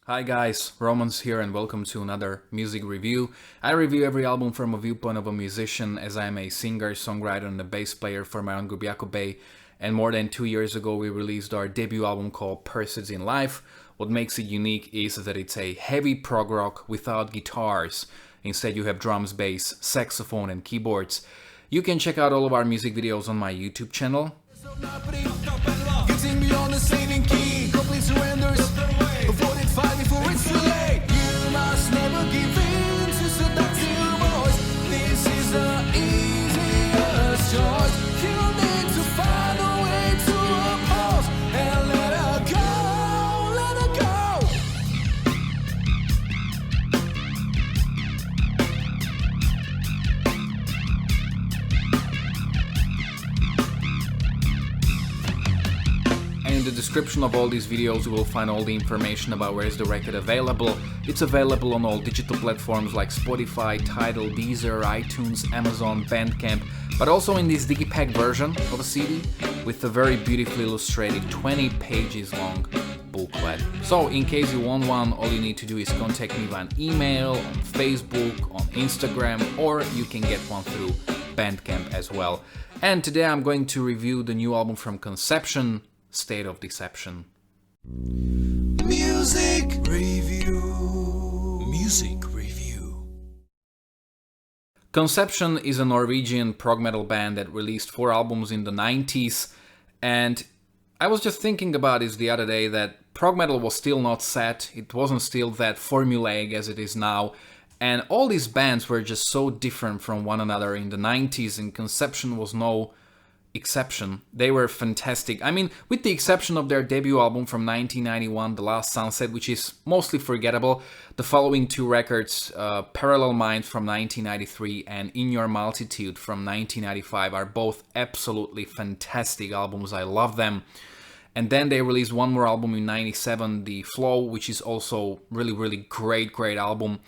Hi guys, Romans here and welcome to another music review. I review every album from a viewpoint of a musician, as I am a singer, songwriter and a bass player for my own group Jakobay, and more than 2 years ago we released our debut album called Pursuits in Life. What makes it unique is that it's a heavy prog rock without guitars. Instead you have drums, bass, saxophone and keyboards. You can check out all of our music videos on my YouTube channel. In the description of all these videos you will find all the information about where is the record available. It's available on all digital platforms like Spotify, Tidal, Deezer, iTunes, Amazon, Bandcamp, but also in this digipack version of a CD with a very beautifully illustrated 20 pages long booklet. So in case you want one, all you need to do is contact me via email, on Facebook, on Instagram, or you can get one through Bandcamp as well. And today I'm going to review the new album from Conception, State of Deception. Music review. Music review. Conception is a Norwegian prog metal band that released 4 albums in the 90s, and I was just thinking about this the other day that prog metal was still not set, it wasn't still that formulaic as it is now, and all these bands were just so different from one another in the 90s, and Conception was no exception. They were fantastic. I mean, with the exception of their debut album from 1991, The Last Sunset, which is mostly forgettable, the following 2 records, Parallel Minds from 1993 and In Your Multitude from 1995, are both absolutely fantastic albums. I love them. And then they released one more album in 97, The Flow, which is also really great album.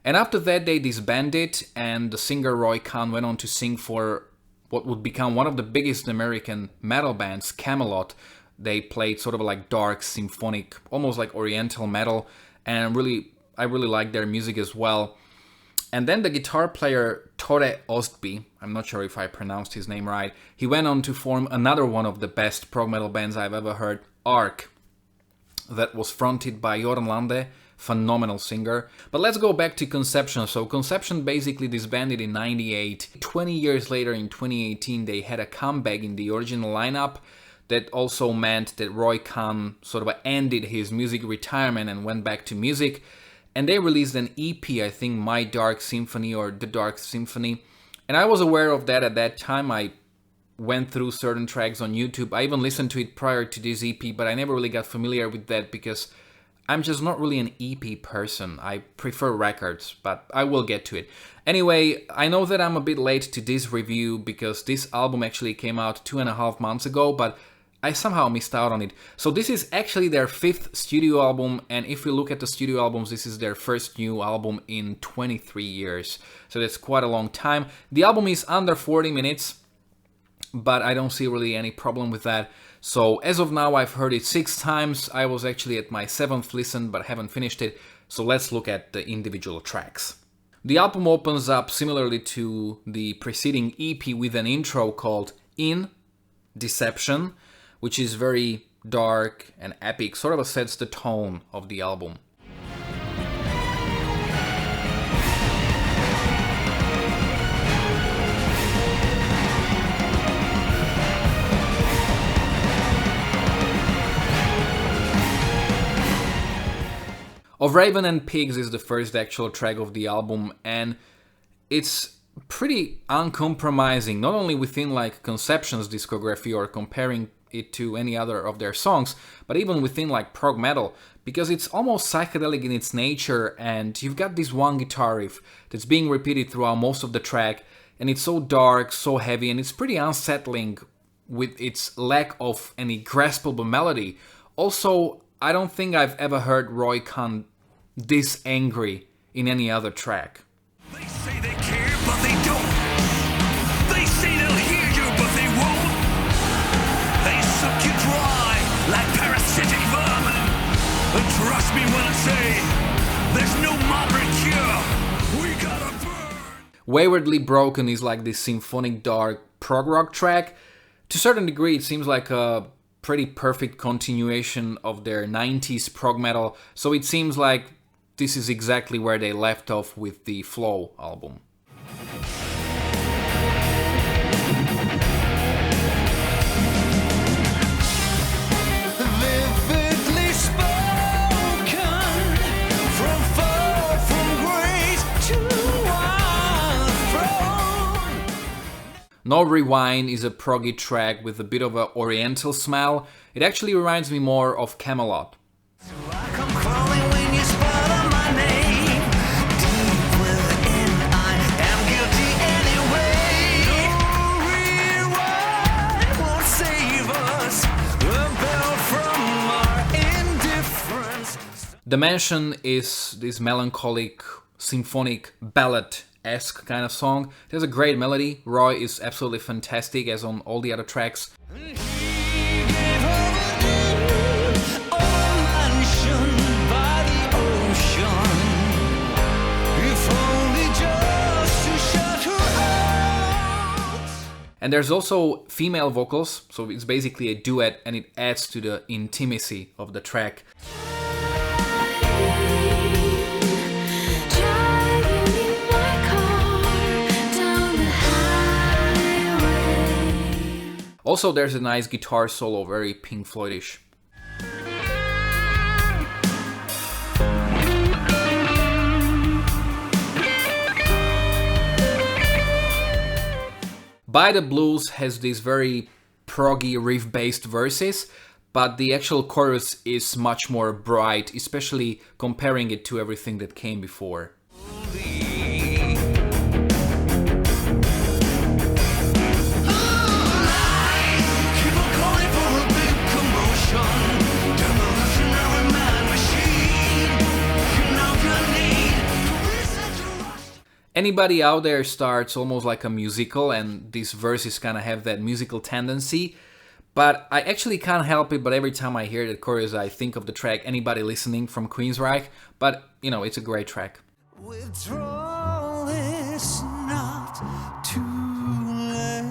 And after that they disbanded, and the singer Roy Khan went on to sing for what would become one of the biggest American metal bands, Camelot. They played sort of like dark, symphonic, almost like oriental metal, and I really like their music as well. And then the guitar player Tore Ostby, I'm not sure if I pronounced his name right, he went on to form another one of the best prog metal bands I've ever heard, Ark, that was fronted by Jorn Lande, phenomenal singer. But let's go back to Conception. So Conception basically disbanded in 98. 20 years later in 2018 they had a comeback in the original lineup. That also meant that Roy Khan sort of ended his music retirement and went back to music. And they released an EP, I think My Dark Symphony or The Dark Symphony. And I was aware of that at that time. I went through certain tracks on YouTube. I even listened to it prior to this EP, but I never really got familiar with that because I'm just not really an EP person. I prefer records, but I will get to it. Anyway, I know that I'm a bit late to this review because this album actually came out 2.5 months ago, but I somehow missed out on it. So this is actually their 5th studio album, and if we look at the studio albums, this is their first new album in 23 years. So that's quite a long time. The album is under 40 minutes, but I don't see really any problem with that. So as of now I've heard it 6 times. I was actually at my 7th listen but haven't finished it. So let's look at the individual tracks. The album opens up similarly to the preceding EP with an intro called In Deception, which is very dark and epic, sort of sets the tone of the album. Of Raven and Pigs is the first actual track of the album, and it's pretty uncompromising, not only within like Conception's discography or comparing it to any other of their songs, but even within like prog metal, because it's almost psychedelic in its nature, and you've got this one guitar riff that's being repeated throughout most of the track, and it's so dark, so heavy, and it's pretty unsettling with its lack of any graspable melody. Also, I don't think I've ever heard Roy Khan this angry in any other track. They say they care, but they don't. They say they'll hear you, but they won't. suck you dry like parasitic vermin. And trust me when I say Waywardly Broken is like this symphonic dark prog rock track. To a certain degree, it seems like a pretty perfect continuation of their 90s prog metal, so it seems like this is exactly where they left off with the Flow album. No Rewind is a proggy track with a bit of an oriental smell. It actually reminds me more of Camelot. The Mansion is this melancholic, symphonic ballad-esque kind of song. There's a great melody. Roy is absolutely fantastic, as on all the other tracks. And there's also female vocals, so it's basically a duet and it adds to the intimacy of the track. Also, there's a nice guitar solo, very Pink Floyd-ish. By the Blues has these very proggy riff-based verses, but the actual chorus is much more bright, especially comparing it to everything that came before. Anybody out there starts almost like a musical, and these verses kind of have that musical tendency, but I actually can't help it, but every time I hear the chorus I think of the track Anybody Listening from Queensryche, but you know, it's a great track. Withdrawal is not too late.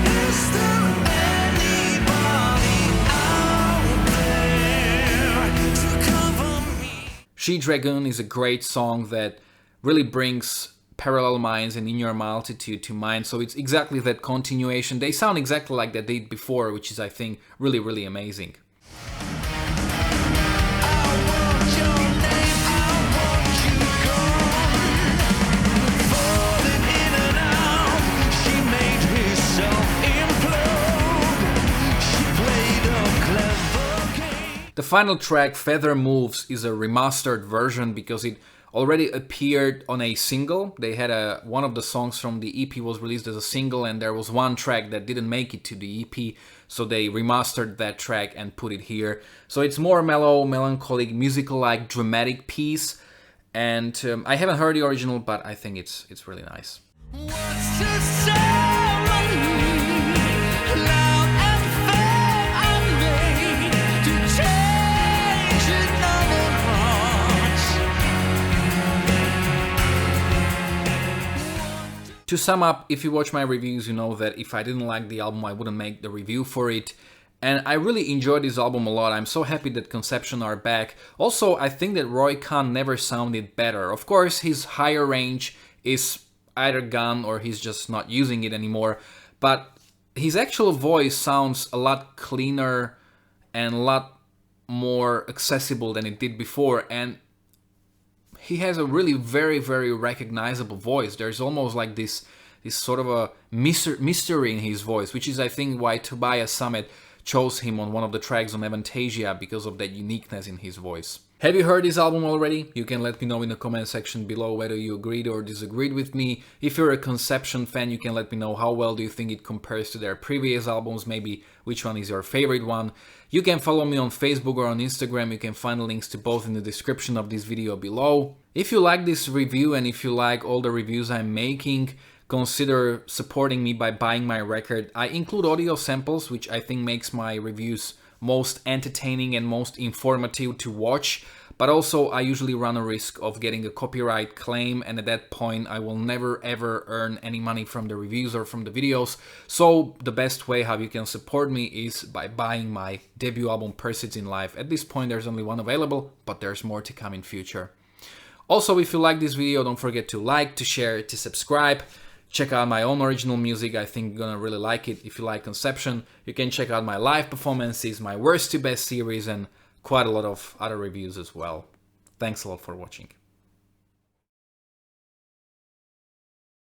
Is there She-Dragoon is a great song that really brings Parallel Minds and In Your Multitude to mind, so it's exactly that continuation. They sound exactly like they did before, which is, I think, really, really amazing. The final track, Feather Moves, is a remastered version because it already appeared on a single. They had one of the songs from the EP was released as a single, and there was one track that didn't make it to the EP, so they remastered that track and put it here. So it's more mellow, melancholic, musical-like, dramatic piece, and I haven't heard the original, but I think it's really nice. What's to ceremony? Loud and fair and made to change another heart. To sum up, if you watch my reviews, you know that if I didn't like the album, I wouldn't make the review for it. And I really enjoyed this album a lot. I'm so happy that Conception are back. Also, I think that Roy Khan never sounded better. Of course, his higher range is either gone or he's just not using it anymore. But his actual voice sounds a lot cleaner and a lot more accessible than it did before. And he has a really very, very recognizable voice. There's almost like this sort of a mystery in his voice, which is, I think, why Tobias Sammet chose him on one of the tracks on Avantasia, because of that uniqueness in his voice. Have you heard this album already? You can let me know in the comment section below whether you agreed or disagreed with me. If you're a Conception fan, you can let me know how well do you think it compares to their previous albums, maybe which one is your favorite one. You can follow me on Facebook or on Instagram. You can find the links to both in the description of this video below. If you like this review and if you like all the reviews I'm making, consider supporting me by buying my record. I include audio samples, which I think makes my reviews most entertaining and most informative to watch. But also I usually run a risk of getting a copyright claim, and at that point I will never ever earn any money from the reviews or from the videos. So the best way how you can support me is by buying my debut album Pursuits in Life. At this point there's only one available, but there's more to come in future. Also, if you like this video, don't forget to like, to share, to subscribe. Check out my own original music, I think you're gonna really like it. If you like Conception, you can check out my live performances, my worst to best series, and quite a lot of other reviews as well. Thanks a lot for watching.